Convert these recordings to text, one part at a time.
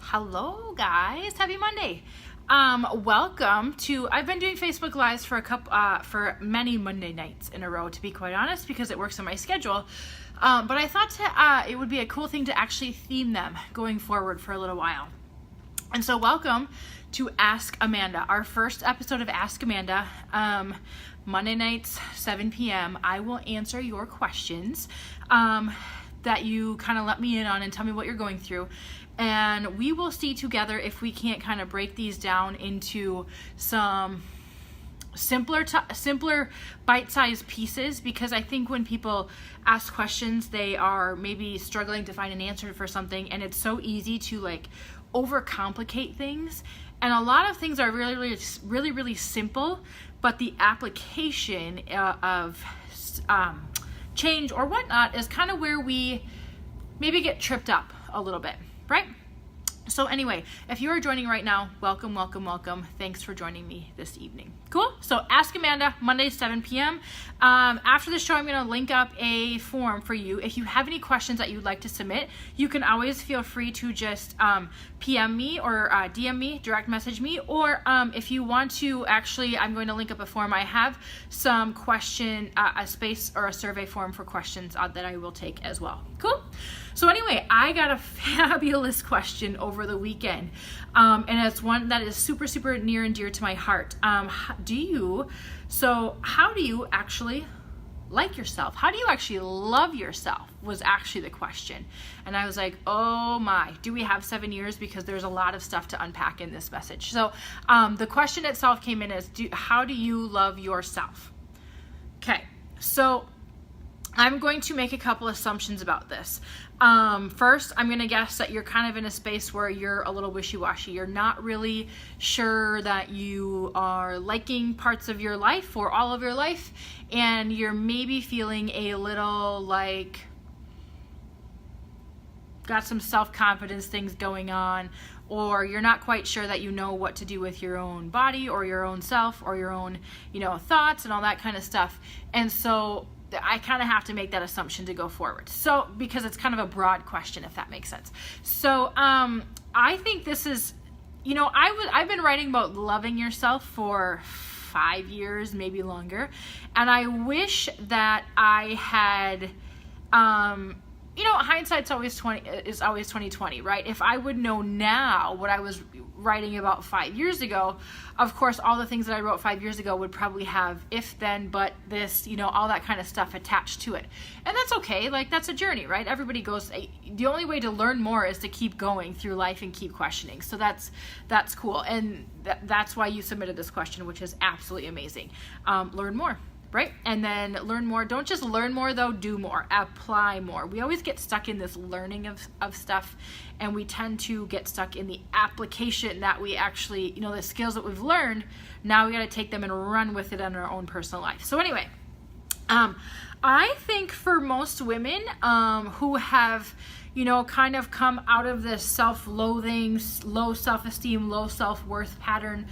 Hello guys, happy Monday. Welcome to, I've been doing Facebook Lives for many Monday nights in a row, to be quite honest, because it works on my schedule. But I thought it would be a cool thing to actually theme them going forward for a little while. And so welcome to Ask Amanda, our first episode of Ask Amanda. Monday nights, 7 p.m. I will answer your questions that you kind of let me in on and tell me what you're going through. And we will see together if we can't kind of break these down into some simpler bite-sized pieces, because I think when people ask questions, they are maybe struggling to find an answer for something, and it's so easy to like overcomplicate things. And a lot of things are really simple, but the application of change or whatnot is kind of where we maybe get tripped up a little bit, right? So anyway, if you are joining right now, welcome. Thanks for joining me this evening. Cool. So Ask Amanda, Monday, 7 p.m. After the show, I'm going to link up a form for you. If you have any questions that you'd like to submit, you can always feel free to just PM me or DM me, direct message me, or if you want to, actually, I'm going to link up a form. I have some a space or a survey form for questions that I will take as well. Cool. So anyway, I got a fabulous question over the weekend, and it's one that is super near and dear to my heart. How do you actually like yourself? How do you actually love yourself was actually the question. And I was like, oh my, do we have 7 years? Because there's a lot of stuff to unpack in this message. So the question itself came in as, how do you love yourself? Okay, so I'm going to make a couple assumptions about this. First, I'm going to guess that you're kind of in a space where you're a little wishy-washy. You're not really sure that you are liking parts of your life or all of your life, and you're maybe feeling a little like got some self-confidence things going on, or you're not quite sure that you know what to do with your own body or your own self or your own, thoughts and all that kind of stuff. And so I kind of have to make that assumption to go forward. So, because it's kind of a broad question, if that makes sense. So, I think this is, I've been writing about loving yourself for 5 years, maybe longer. And I wish that I had, hindsight's always 2020, right? If I would know now what I was writing about 5 years ago, of course, all the things that I wrote 5 years ago would probably have if, then, but, this, all that kind of stuff attached to it. And that's okay. Like, that's a journey, right? Everybody goes, the only way to learn more is to keep going through life and keep questioning. So that's cool. And that's why you submitted this question, which is absolutely amazing. Learn more. Right? And then learn more. Don't just learn more though, do more, apply more. We always get stuck in this learning of stuff, and we tend to get stuck in the application that we actually, the skills that we've learned, now we got to take them and run with it in our own personal life. So anyway, I think for most women who have, kind of come out of this self-loathing, low self-esteem, low self-worth pattern,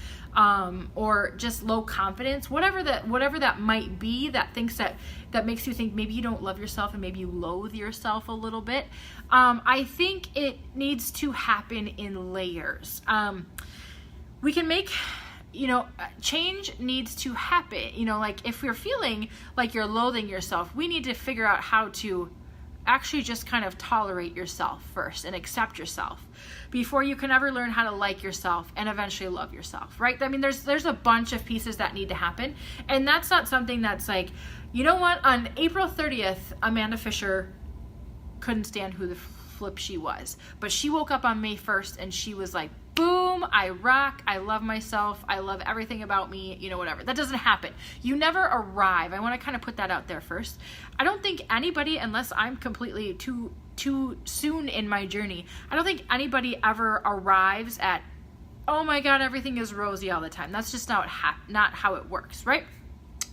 or just low confidence, whatever that might be, that makes you think maybe you don't love yourself and maybe you loathe yourself a little bit. I think it needs to happen in layers. We can make, change needs to happen. Like if you're feeling like you're loathing yourself, we need to figure out how to actually just kind of tolerate yourself first and accept yourself before you can ever learn how to like yourself and eventually love yourself, right? I mean, there's a bunch of pieces that need to happen, and that's not something that's like, you know what, on April 30th, Amanda Fisher couldn't stand who the flip she was, but she woke up on May 1st and she was like, boom, I rock, I love myself, I love everything about me, whatever. That doesn't happen. You never arrive. I want to kind of put that out there first. I don't think anybody, unless I'm completely too soon in my journey, I don't think anybody ever arrives at, oh my God, everything is rosy all the time. That's just not how it works, right?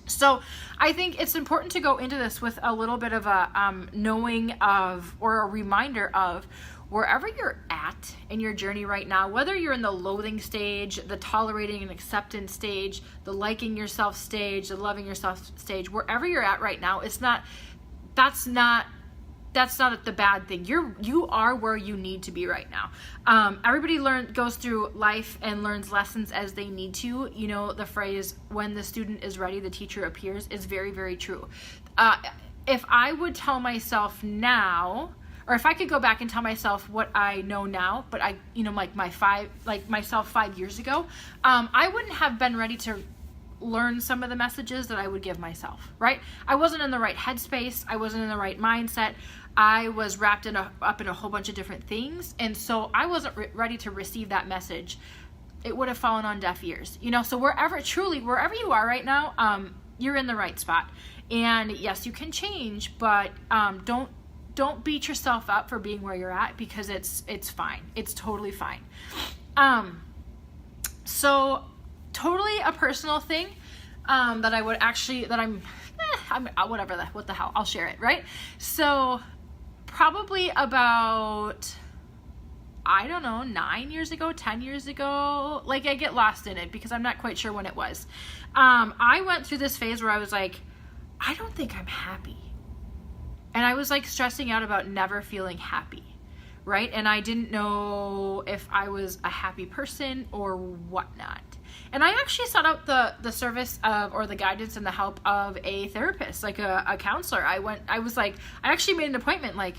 So I think it's important to go into this with a little bit of a knowing of, or a reminder of, wherever you're at in your journey right now, whether you're in the loathing stage, the tolerating and acceptance stage, the liking yourself stage, the loving yourself stage, wherever you're at right now, that's not that's not the bad thing. You are where you need to be right now. Everybody goes through life and learns lessons as they need to. You know, the phrase, when the student is ready, the teacher appears, is very, very true. If I would tell myself now, or if I could go back and tell myself what I know now, but I, you know, like myself 5 years ago, I wouldn't have been ready to learn some of the messages that I would give myself, right? I wasn't in the right headspace. I wasn't in the right mindset. I was wrapped up in a whole bunch of different things. And so I wasn't ready to receive that message. It would have fallen on deaf ears, you know? So wherever you are right now, you're in the right spot. And yes, you can change, but don't beat yourself up for being where you're at, because it's fine. It's totally fine. So totally a personal thing that I would actually, that what the hell, I'll share it, right? So probably about, I don't know, 9 years ago, 10 years ago, like I get lost in it because I'm not quite sure when it was. I went through this phase where I was like, I don't think I'm happy. And I was like stressing out about never feeling happy, right? And I didn't know if I was a happy person or whatnot. And I actually sought out the service of, or the guidance and the help of a therapist, like a counselor. I actually made an appointment. Like,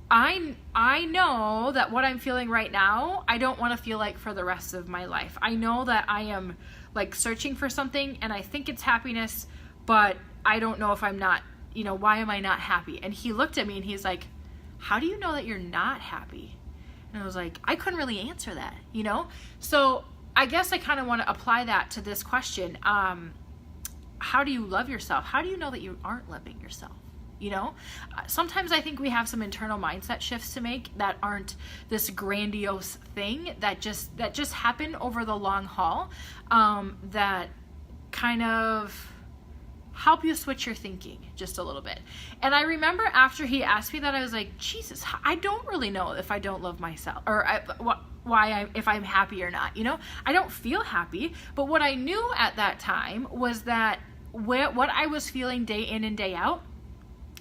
I know that what I'm feeling right now, I don't want to feel like for the rest of my life. I know that I am like searching for something and I think it's happiness, but I don't know if I'm not, you know, why am I not happy? And he looked at me and he's like, how do you know that you're not happy? And I was like, I couldn't really answer that, you know? So I guess I kind of want to apply that to this question. How do you love yourself? How do you know that you aren't loving yourself? You know, sometimes I think we have some internal mindset shifts to make that aren't this grandiose thing that just happen over the long haul, that kind of help you switch your thinking just a little bit. And I remember after he asked me that, I was like, Jesus, I don't really know if I don't love myself, or if I'm happy or not, you know? I don't feel happy, but what I knew at that time was that what I was feeling day in and day out,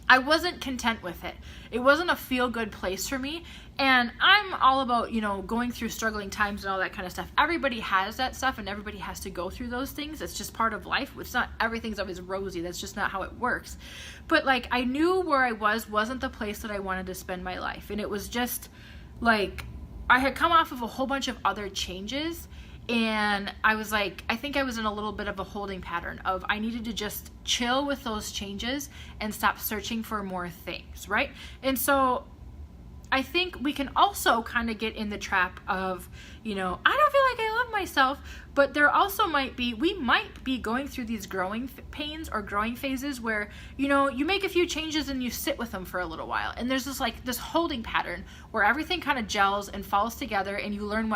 I wasn't content with it. It wasn't a feel-good place for me. And I'm all about, you know, going through struggling times and all that kind of stuff. Everybody has that stuff and everybody has to go through those things. It's just part of life. It's not, everything's always rosy. That's just not how it works. But like, I knew where I wasn't the place that I wanted to spend my life. And it was just like, I had come off of a whole bunch of other changes. And I was like, I think I was in a little bit of a holding pattern of I needed to just chill with those changes and stop searching for more things, right? And so I think we can also kind of get in the trap of, you know, I don't feel like I love myself, but there also we might be going through these growing pains or growing phases where, you know, you make a few changes and you sit with them for a little while. And there's this holding pattern where everything kind of gels and falls together and you learn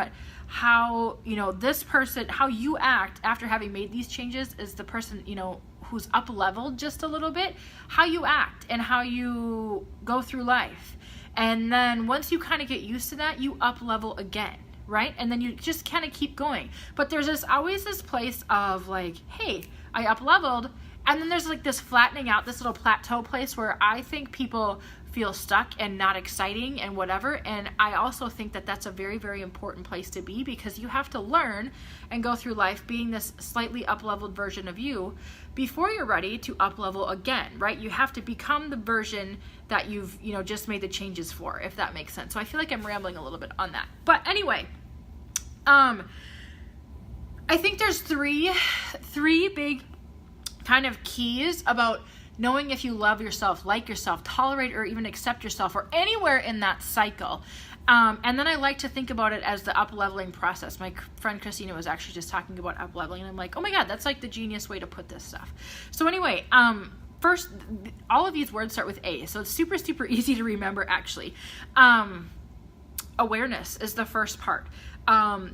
how, you know, this person, how you act after having made these changes is the person, you know, who's up leveled just a little bit, how you act and how you go through life. And then once you kind of get used to that, you up level again, right? And then you just kind of keep going. But there's always this place of like, hey, I up leveled. And then there's like this flattening out, this little plateau place where I think people feel stuck and not exciting and whatever. And I also think that that's a very, very important place to be, because you have to learn and go through life being this slightly up-leveled version of you before you're ready to up-level again, right? You have to become the version that you've, you know, just made the changes for, if that makes sense. So I feel like I'm rambling a little bit on that. But anyway, I think there's three big kind of keys about knowing if you love yourself, like yourself, tolerate or even accept yourself, or anywhere in that cycle. And then I like to think about it as the up-leveling process. My friend Christina was actually just talking about up-leveling, and I'm like, oh my God, that's like the genius way to put this stuff. So anyway, first, all of these words start with A, so it's super, super easy to remember, actually. Awareness is the first part.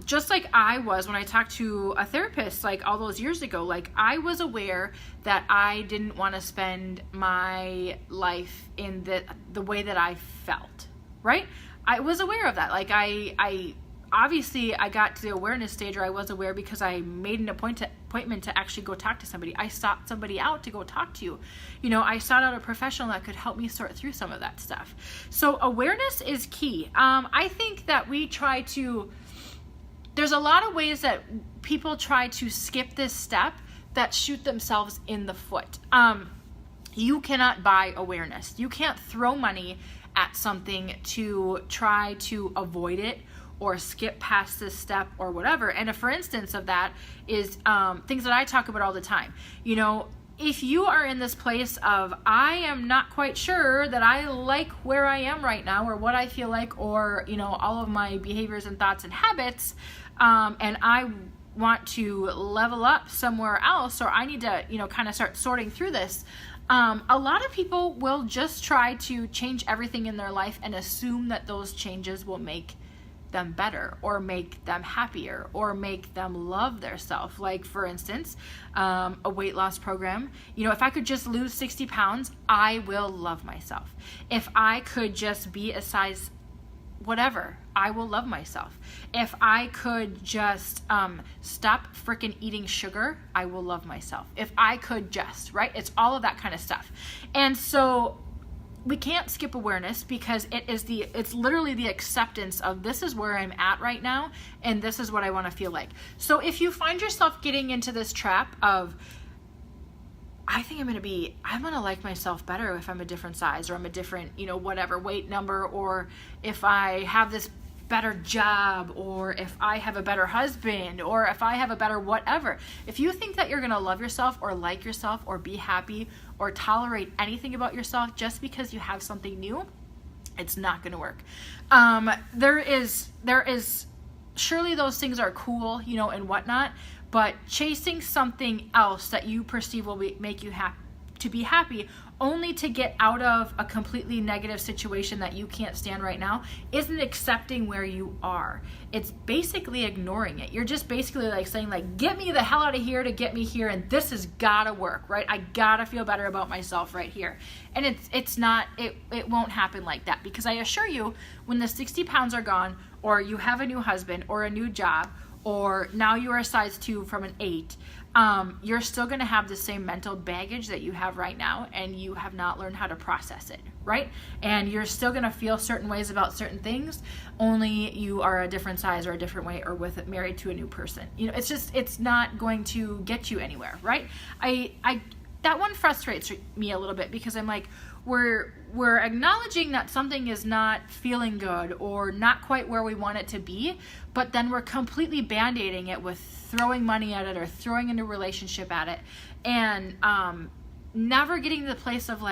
Just like I was when I talked to a therapist like all those years ago, like I was aware that I didn't want to spend my life in the way that I felt, right? I was aware of that. Like I obviously I got to the awareness stage, or I was aware because I made an appointment to actually go talk to somebody. I sought somebody out to go talk to. I sought out a professional that could help me sort through some of that stuff. So awareness is key. I think that there's a lot of ways that people try to skip this step that shoot themselves in the foot. You cannot buy awareness. You can't throw money at something to try to avoid it or skip past this step or whatever. And a for instance of that is things that I talk about all the time. If you are in this place of, I am not quite sure that I like where I am right now or what I feel like, or, all of my behaviors and thoughts and habits, and I want to level up somewhere else, or I need to, kind of start sorting through this. A lot of people will just try to change everything in their life and assume that those changes will make them better or make them happier or make them love their self. Like, for instance, a weight loss program. If I could just lose 60 pounds, I will love myself. If I could just be a size whatever, I will love myself. If I could just stop freaking eating sugar, I will love myself. If I could just, right? It's all of that kind of stuff. And so we can't skip awareness because it's literally the acceptance of, this is where I'm at right now and this is what I want to feel like. So if you find yourself getting into this trap of, I think I'm going to like myself better if I'm a different size, or I'm a different, whatever weight number, or if I have this better job, or if I have a better husband, or if I have a better whatever. If you think that you're going to love yourself or like yourself or be happy or tolerate anything about yourself just because you have something new, it's not going to work. There is surely those things are cool, and whatnot, but chasing something else that you perceive will make you be happy only to get out of a completely negative situation that you can't stand right now isn't accepting where you are. It's basically ignoring it. You're just basically saying get me the hell out of here to get me here, and this has gotta work, right? I gotta feel better about myself right here. And it won't happen like that, because I assure you, when the 60 pounds are gone, or you have a new husband or a new job, or now you are a size 2 from an 8, you're still going to have the same mental baggage that you have right now, and you have not learned how to process it, right? And you're still going to feel certain ways about certain things, only you are a different size or a different way, or married to a new person. It's not going to get you anywhere, right? That one frustrates me a little bit, because I'm like, we're acknowledging that something is not feeling good or not quite where we want it to be, but then we're completely band-aiding it with throwing money at it or throwing a new relationship at it, and never getting to the place of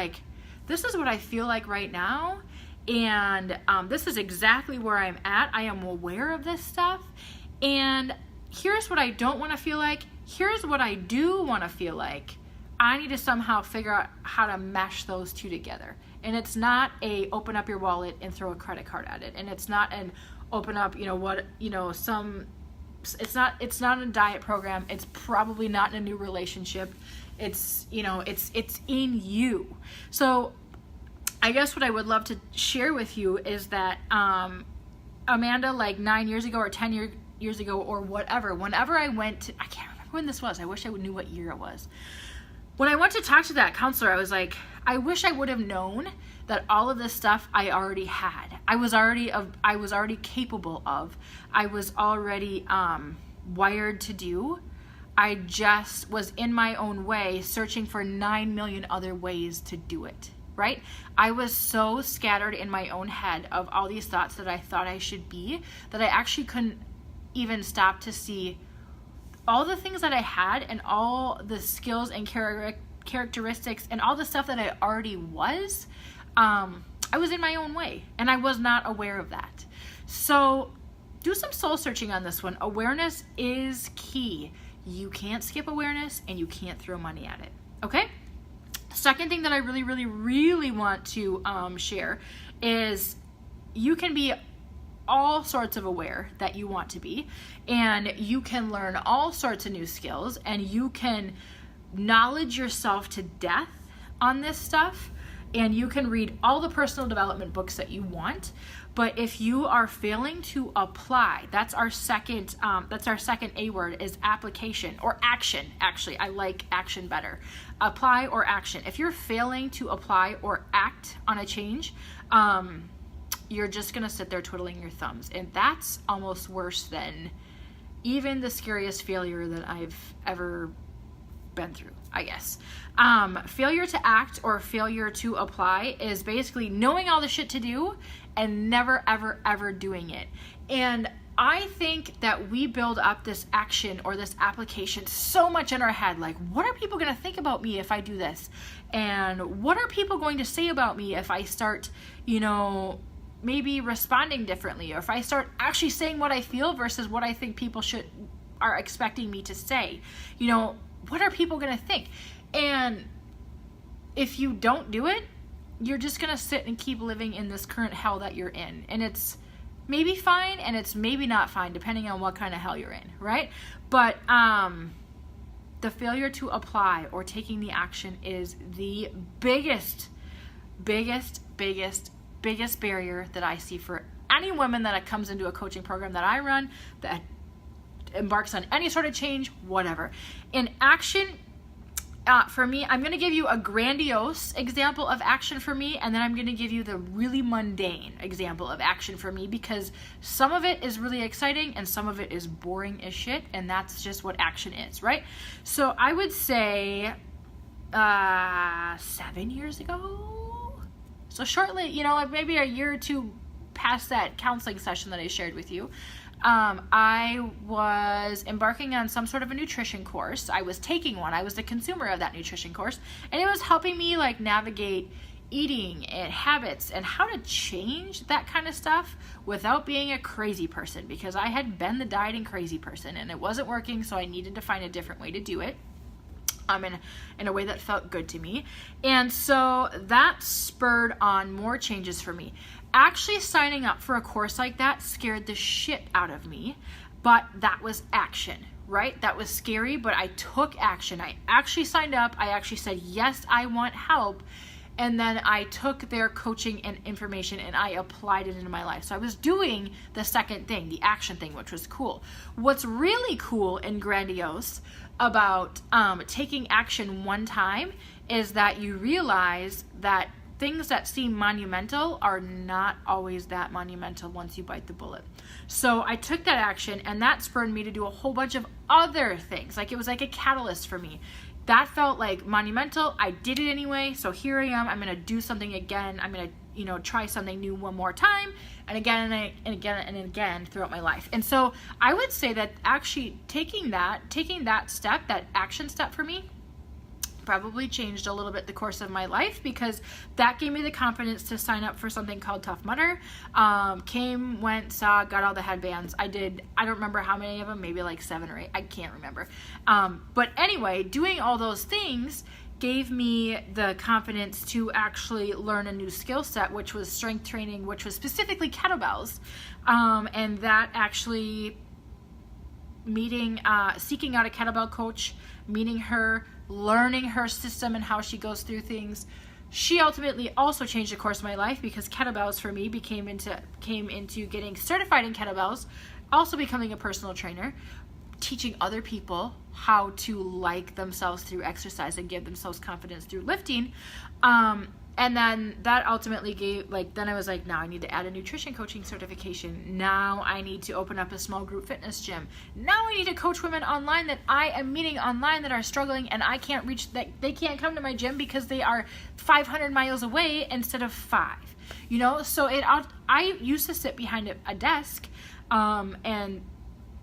this is what I feel like right now, and this is exactly where I'm at. I am aware of this stuff, and here's what I don't want to feel like. Here's what I do want to feel like. I need to somehow figure out how to mesh those two together. And it's not a open up your wallet and throw a credit card at it. And it's not an open up, it's not a diet program. It's probably not in a new relationship. It's in you. So I guess what I would love to share with you is that Amanda, 9 years ago or 10 years ago or whatever, whenever I went I can't remember when this was. I wish I knew what year it was. When I went to talk to that counselor, I was like, I wish I would have known that all of this stuff I already had. I was already capable of. I was already wired to do. I just was in my own way, searching for 9 million other ways to do it, right? I was so scattered in my own head of all these thoughts that I thought I should be, that I actually couldn't even stop to see all the things that I had and all the skills and characteristics and all the stuff that I already was. I was in my own way, and I was not aware of that. So do some soul searching on this one. Awareness is key. You can't skip awareness, and you can't throw money at it. Okay? Second thing that I really, really, really want to share is you can be all sorts of aware that you want to be, and you can learn all sorts of new skills, and you can knowledge yourself to death on this stuff, and you can read all the personal development books that you want. But if you are failing to apply, that's our second A word, is application or action. Actually, I like action better. Apply or action. If you're failing to apply or act on a change, you're just going to sit there twiddling your thumbs. And that's almost worse than even the scariest failure that I've ever been through, I guess. Failure to act or failure to apply is basically knowing all the shit to do and never, ever, ever doing it. And I think that we build up this action or this application so much in our head, like, what are people going to think about me if I do this? And what are people going to say about me if I start, maybe responding differently, or if I start actually saying what I feel versus what I think people are expecting me to say? What are people going to think? And if you don't do it, you're just going to sit and keep living in this current hell that you're in. And it's maybe fine and it's maybe not fine, depending on what kind of hell you're in, right? But the failure to apply or taking the action is the biggest barrier that I see for any woman that comes into a coaching program that I run, that embarks on any sort of change, whatever. In action, for me, I'm going to give you a grandiose example of action for me, and then I'm going to give you the really mundane example of action for me, because some of it is really exciting and some of it is boring as shit, and that's just what action is, right? So I would say 7 years ago, so shortly, maybe a year or two past that counseling session that I shared with you, I was embarking on some sort of a nutrition course. I was taking one. I was the consumer of that nutrition course, and it was helping me navigate eating and habits and how to change that kind of stuff without being a crazy person, because I had been the dieting crazy person and it wasn't working, so I needed to find a different way to do it. In a way that felt good to me. And so that spurred on more changes for me. Actually signing up for a course like that scared the shit out of me, but that was action, right? That was scary, but I took action. I actually signed up. I actually said, yes, I want help. And then I took their coaching and information and I applied it into my life. So I was doing the second thing, the action thing, which was cool. What's really cool and grandiose about taking action one time is that you realize that things that seem monumental are not always that monumental once you bite the bullet. So I took that action, and that spurred me to do a whole bunch of other things. It was like a catalyst for me. That felt like monumental. I did it anyway, so here I am. I'm going to do something again. I'm going to try something new one more time, and again and again throughout my life. And so I would say that actually taking that step, that action step for me, probably changed a little bit the course of my life, because that gave me the confidence to sign up for something called Tough Mudder. Came, went, saw, got all the headbands. I don't remember how many of them, maybe 7 or 8. I can't remember. But anyway, doing all those things gave me the confidence to actually learn a new skill set, which was strength training, which was specifically kettlebells. And that actually seeking out a kettlebell coach, meeting her, learning her system and how she goes through things. She ultimately also changed the course of my life, because kettlebells for me came into getting certified in kettlebells, also becoming a personal trainer, teaching other people how to like themselves through exercise and give themselves confidence through lifting. And then that ultimately gave, then I was like, now I need to add a nutrition coaching certification. Now I need to open up a small group fitness gym. Now I need to coach women online that I am meeting online that are struggling, and I can't reach, that they can't come to my gym because they are 500 miles away instead of 5. So I used to sit behind a desk, and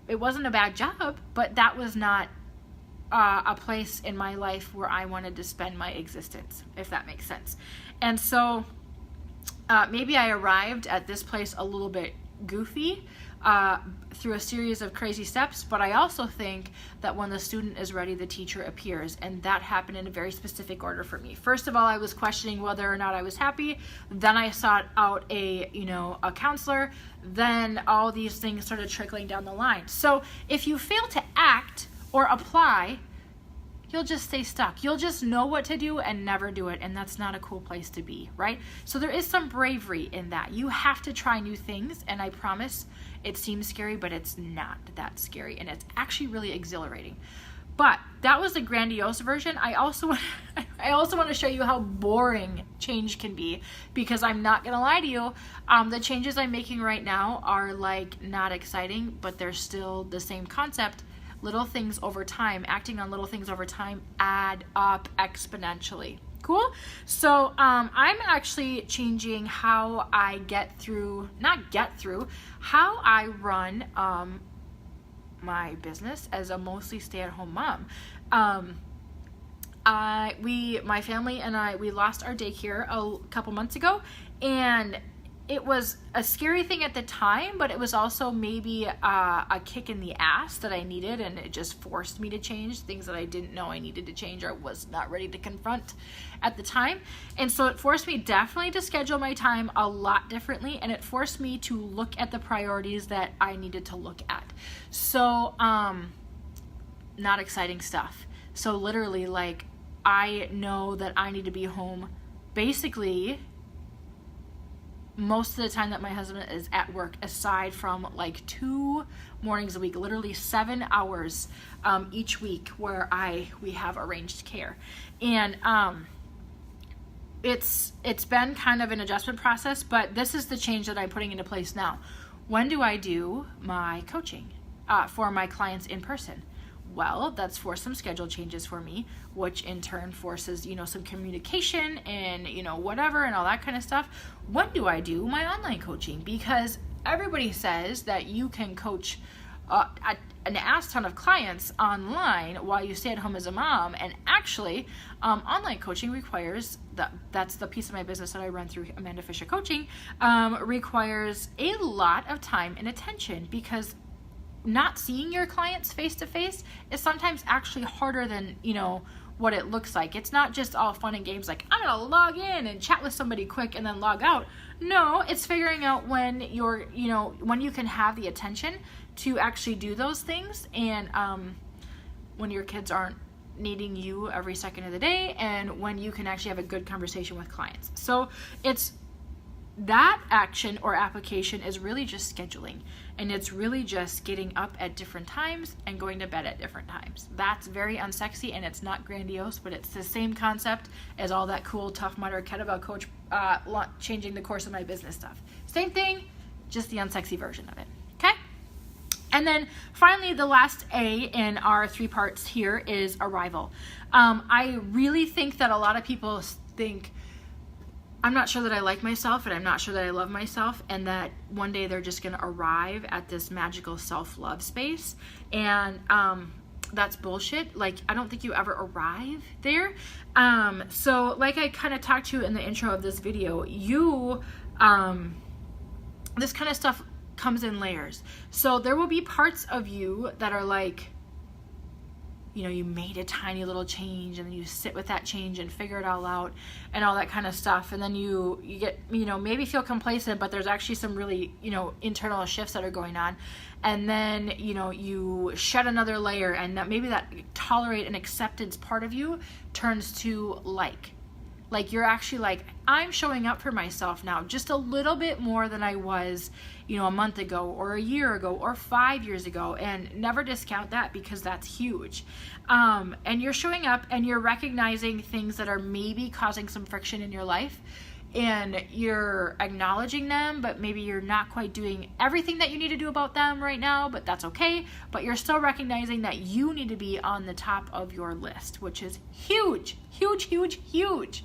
it wasn't a bad job, but that was not a place in my life where I wanted to spend my existence, if that makes sense. And so maybe I arrived at this place a little bit goofy through a series of crazy steps, but I also think that when the student is ready, the teacher appears, and that happened in a very specific order for me. First of all, I was questioning whether or not I was happy. Then I sought out a counselor. Then all these things started trickling down the line. So if you fail to act or apply, you'll just stay stuck. You'll just know what to do and never do it, and that's not a cool place to be, right? So there is some bravery in that. You have to try new things, and I promise it seems scary, but it's not that scary, and it's actually really exhilarating. But that was the grandiose version. I also want to show you how boring change can be, because I'm not gonna lie to you, the changes I'm making right now are like not exciting, but they're still the same concept. Little things over time, acting on little things over time add up exponentially. Cool? So I'm actually changing how I how I run my business as a mostly stay-at-home mom. My family and I, we lost our daycare a couple months ago, and it was a scary thing at the time, but it was also maybe a kick in the ass that I needed, and it just forced me to change things that I didn't know I needed to change or was not ready to confront at the time. And so it forced me definitely to schedule my time a lot differently, and it forced me to look at the priorities that I needed to look at. So not exciting stuff. So literally, like, I know that I need to be home basically most of the time that my husband is at work, aside from like 2 mornings a week, literally 7 hours each week where we have arranged care. And it's been kind of an adjustment process, but this is the change that I'm putting into place now. When do I do my coaching for my clients in person? Well, that's for some schedule changes for me, which in turn forces, some communication and, whatever and all that kind of stuff. When do I do my online coaching? Because everybody says that you can coach an ass ton of clients online while you stay at home as a mom. And actually, online coaching requires, that's the piece of my business that I run through Amanda Fisher Coaching, requires a lot of time and attention, because not seeing your clients face to face is sometimes actually harder than, what it looks like. It's not just all fun and games like, I'm gonna log in and chat with somebody quick and then log out. No, it's figuring out when when you can have the attention to actually do those things, and when your kids aren't needing you every second of the day, and when you can actually have a good conversation with clients. So it's that action or application is really just scheduling, and it's really just getting up at different times and going to bed at different times. That's very unsexy, and it's not grandiose, but it's the same concept as all that cool Tough Mudder kettlebell coach changing the course of my business stuff. Same thing, just the unsexy version of it. Okay? And then finally, the last A in our 3 parts here is arrival. I really think that a lot of people think, I'm not sure that I like myself, and I'm not sure that I love myself, and that one day they're just going to arrive at this magical self-love space. And that's bullshit. Like, I don't think you ever arrive there. So like I kind of talked to you in the intro of this video, this kind of stuff comes in layers. So there will be parts of you that are like, you made a tiny little change, and then you sit with that change and figure it all out and all that kind of stuff. And then you get, maybe feel complacent, but there's actually some really, internal shifts that are going on. And then, you shed another layer, and maybe that tolerate and acceptance part of you turns to like you're actually like, I'm showing up for myself now just a little bit more than I was, a month ago or a year ago or 5 years ago. And never discount that, because that's huge. And you're showing up and you're recognizing things that are maybe causing some friction in your life, and you're acknowledging them, but maybe you're not quite doing everything that you need to do about them right now, but that's okay. But you're still recognizing that you need to be on the top of your list, which is huge, huge, huge, huge.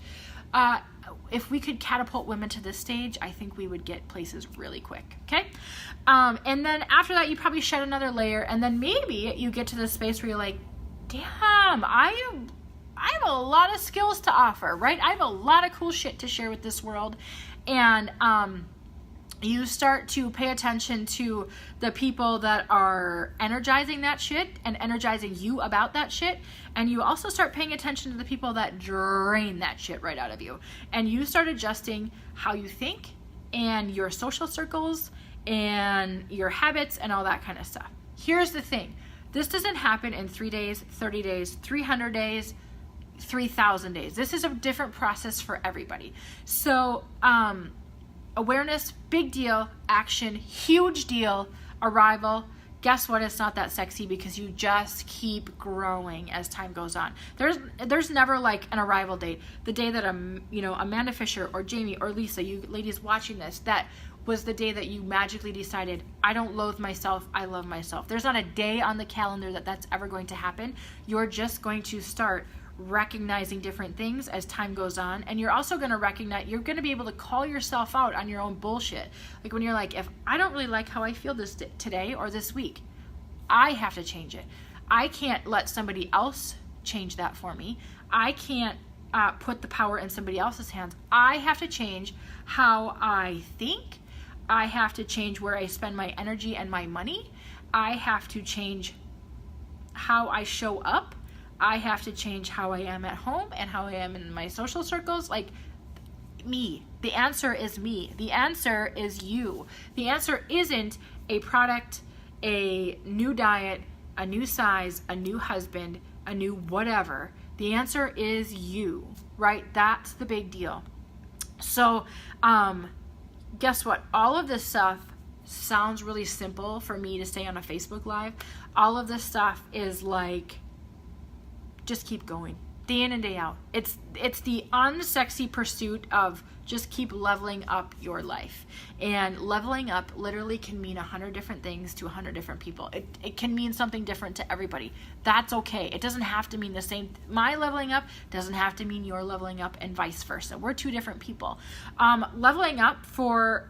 If we could catapult women to this stage, I think we would get places really quick, okay? And then after that, you probably shed another layer, and then maybe you get to this space where you're like, damn, I have a lot of skills to offer, right? I have a lot of cool shit to share with this world. And you start to pay attention to the people that are energizing that shit and energizing you about that shit. And you also start paying attention to the people that drain that shit right out of you. And you start adjusting how you think and your social circles and your habits and all that kind of stuff. Here's the thing. This doesn't happen in 3 days, 30 days, 300 days, 3,000 days. This is a different process for everybody. So awareness, big deal. Action, huge deal. Arrival, guess what? It's not that sexy because you just keep growing as time goes on. There's never like an arrival date. The day that Amanda Fisher or Jamie or Lisa, you ladies watching this, that was the day that you magically decided, I don't loathe myself, I love myself. There's not a day on the calendar that's ever going to happen. You're just going to start recognizing different things as time goes on, and you're also going to recognize, you're going to be able to call yourself out on your own bullshit. Like when you're like, if I don't really like how I feel today or this week, I have to change it. I can't let somebody else change that for me. I can't put the power in somebody else's hands. I have to change how I think. I have to change where I spend my energy and my money. I have to change how I show up. I have to change how I am at home and how I am in my social circles. Like me. The answer is me. The answer is you. The answer isn't a product, a new diet, a new size, a new husband, a new whatever. The answer is you, right? That's the big deal. So, guess what? All of this stuff sounds really simple for me to say on a Facebook Live. All of this stuff is like, just keep going, day in and day out. It's the unsexy pursuit of just keep leveling up your life. And leveling up literally can mean 100 different things to 100 different people. It can mean something different to everybody. That's okay. It doesn't have to mean the same. My leveling up doesn't have to mean your leveling up, and vice versa. We're two different people. Leveling up for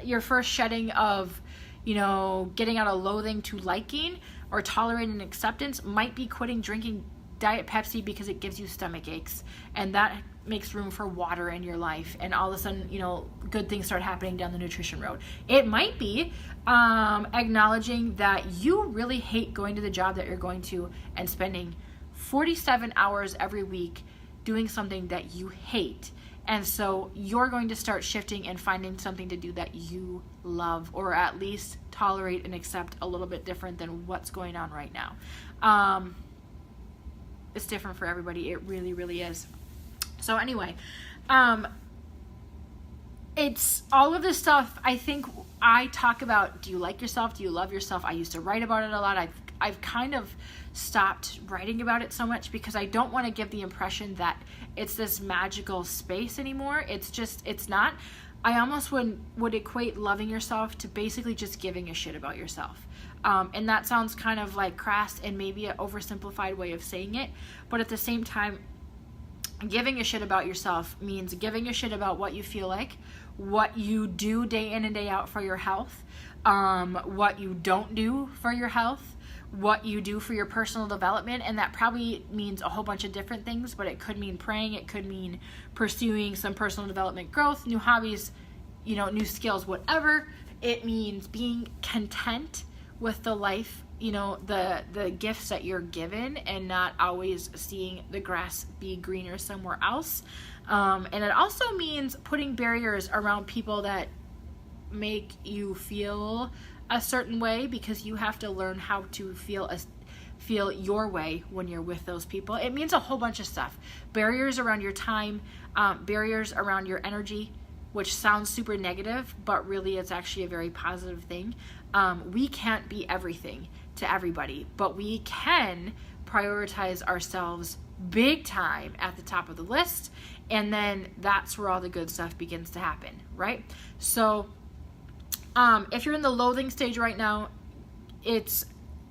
your first shedding of, getting out of loathing to liking or tolerating acceptance might be quitting drinking Diet Pepsi because it gives you stomach aches, and that makes room for water in your life, and all of a sudden, good things start happening down the nutrition road. It might be acknowledging that you really hate going to the job that you're going to and spending 47 hours every week doing something that you hate. And so you're going to start shifting and finding something to do that you love, or at least tolerate and accept a little bit different than what's going on right now. It's different for everybody. It really, really is. So anyway, it's all of this stuff. I think I talk about, do you like yourself? Do you love yourself? I used to write about it a lot. I've kind of stopped writing about it so much because I don't want to give the impression that it's this magical space anymore. It's not. I almost would equate loving yourself to basically just giving a shit about yourself. And that sounds kind of like crass and maybe an oversimplified way of saying it. But at the same time, giving a shit about yourself means giving a shit about what you feel like, what you do day in and day out for your health, what you don't do for your health, what you do for your personal development. And that probably means a whole bunch of different things, but it could mean praying, it could mean pursuing some personal development growth, new hobbies, new skills, whatever. It means being content with the life, the gifts that you're given, and not always seeing the grass be greener somewhere else. And it also means putting barriers around people that make you feel a certain way, because you have to learn how to feel your way when you're with those people. It means a whole bunch of stuff. Barriers around your time, barriers around your energy, which sounds super negative, but really it's actually a very positive thing. We can't be everything to everybody, but we can prioritize ourselves big time at the top of the list, and then that's where all the good stuff begins to happen, right? So if you're in the loathing stage right now, it's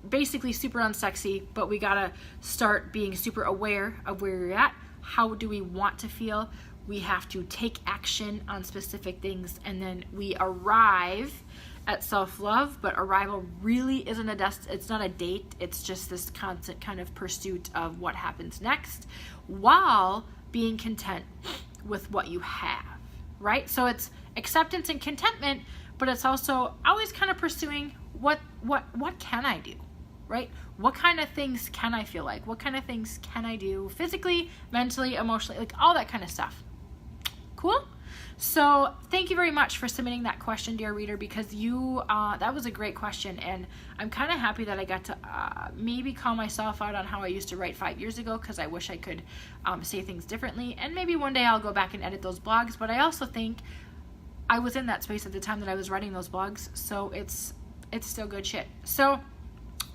basically super unsexy, but we gotta start being super aware of where you're at. How do we want to feel? We have to take action on specific things, and then we arrive at self-love. But arrival really isn't it's not a date. It's just this constant kind of pursuit of what happens next, while being content with what you have, right? So it's acceptance and contentment, but it's also always kind of pursuing what can I do, right? What kind of things can I feel like? What kind of things can I do physically, mentally, emotionally, like all that kind of stuff. Cool? So thank you very much for submitting that question, dear reader, because that was a great question, and I'm kind of happy that I got to maybe call myself out on how I used to write 5 years ago, because I wish I could say things differently, and maybe one day I'll go back and edit those blogs. But I also think I was in that space at the time that I was writing those blogs, so it's still good shit. So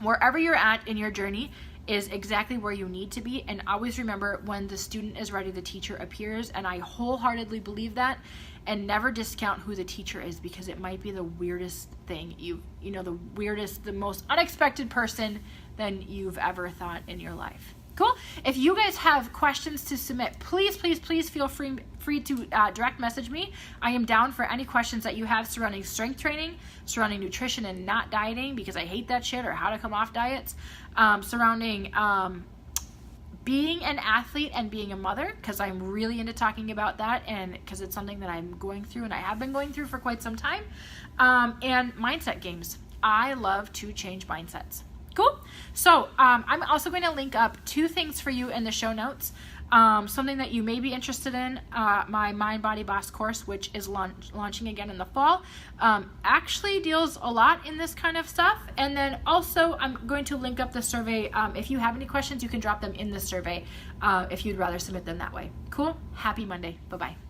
wherever you're at in your journey is exactly where you need to be, and always remember, when the student is ready, the teacher appears, and I wholeheartedly believe that. And never discount who the teacher is, because it might be the weirdest thing the weirdest, the most unexpected person than you've ever thought in your life. Cool. If you guys have questions to submit, please feel free to direct message me. I am down for any questions that you have surrounding strength training, surrounding nutrition and not dieting, because I hate that shit, or how to come off diets, surrounding being an athlete and being a mother, because I'm really into talking about that, and because it's something that I'm going through and I have been going through for quite some time, and mindset games. I love to change mindsets. Cool. So I'm also going to link up 2 things for you in the show notes. Something that you may be interested in, my Mind Body Boss course, which is launching again in the fall, actually deals a lot in this kind of stuff. And then also I'm going to link up the survey. If you have any questions, you can drop them in the survey if you'd rather submit them that way. Cool. Happy Monday. Bye-bye.